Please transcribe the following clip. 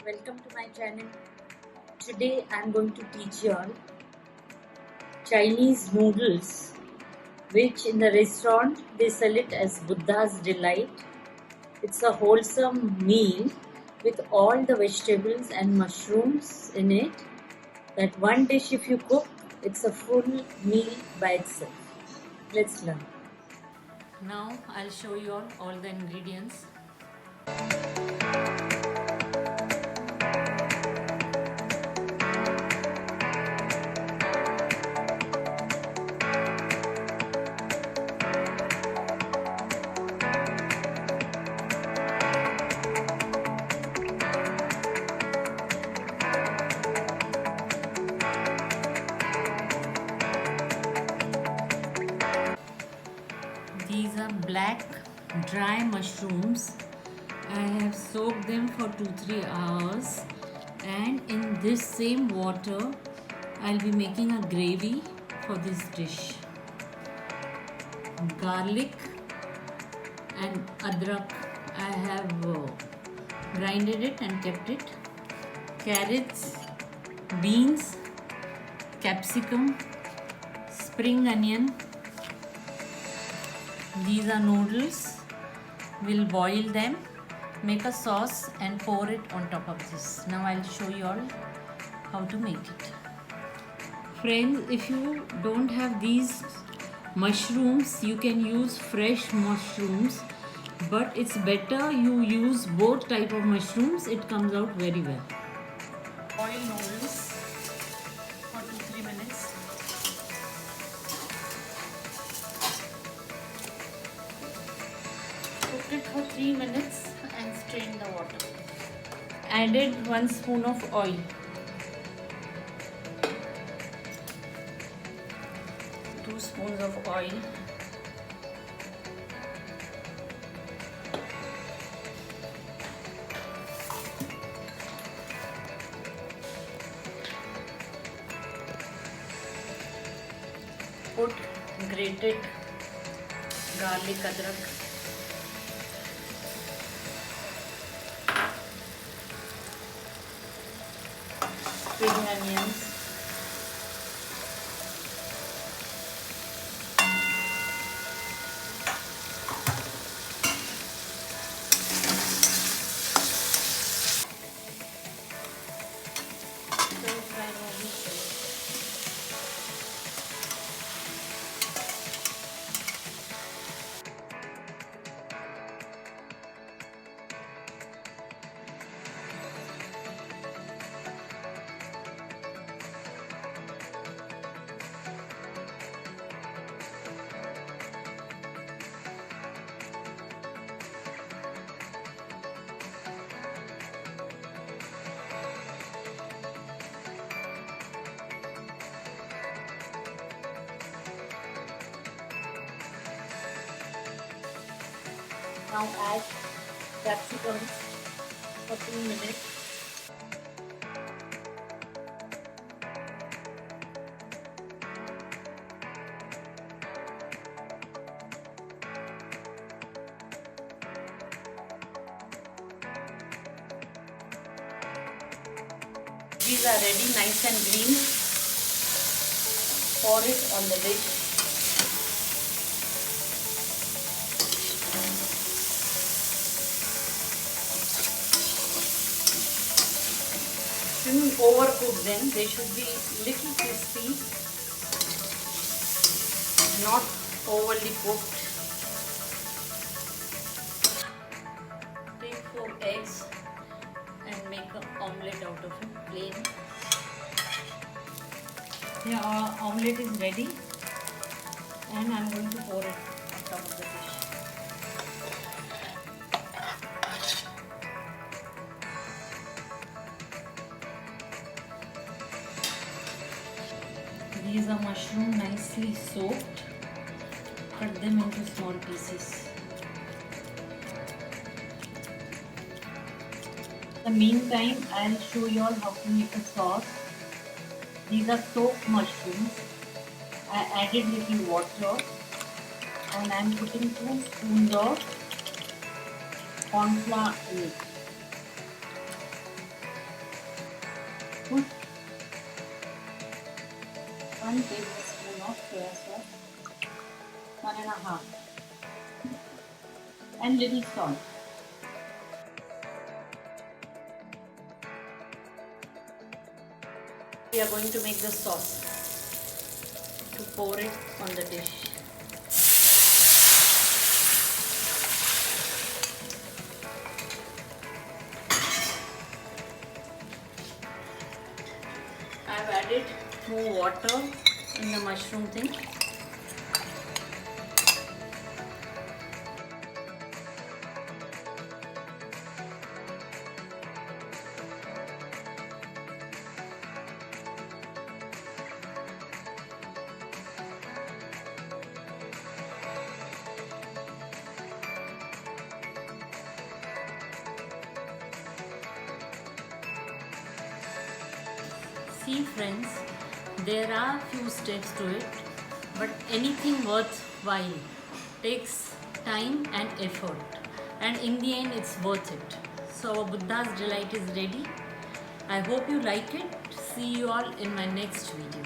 welcome to my channel. Today I am going to teach you all Chinese noodles, which in the restaurant they sell it as Bhuddha'S Delite. It's a wholesome meal with all the vegetables and mushrooms in it. That one dish if you cook, it's a full meal by itself. Let's learn. Now I'll show you all the ingredients. These are black dry mushrooms. I have soaked them for 2-3 hours, and in this same water I'll be making a gravy for this dish. Garlic and adrak, I have grinded it and kept it. Carrots, beans, capsicum, spring onion. These are noodles. We'll boil them, make a sauce and pour it on top of this. Now I'll show you all how to make it. Friends, if you don't have these mushrooms, you can use fresh mushrooms, but it's better you use both type of mushrooms. It comes out very well. Boil noodles for 2-3 minutes. Cook it for 3 minutes and strain the water. Added 1 spoon of oil. Two spoons of oil. Put grated garlic, adrak. Spring onions. Stir-fry noodles. Now add capsicums for 2 minutes. These are ready, nice and green. Pour it on the dish. Shouldn't overcook them. They should be little crispy, not overly cooked. Take 4 eggs and make an omelette out of it, plain. Yeah, our omelette is ready, and I'm going to pour it on top of the dish. These are mushroom nicely soaked. Cut them into small pieces. In the meantime, I'll show you all how to make a sauce. These are soaked mushrooms. I added little water and I'm putting 2 spoons of corn flour in it. put 1 tablespoon of soya sauce, 1.5, and little salt. We are going to make the sauce to pour it on the dish. I have added more water in the mushroom thing. See friends, there are few steps to it, but anything worthwhile takes time and effort, and in the end it's worth it. So our Buddha's Delite is ready. I hope you like it. See you all in my next video.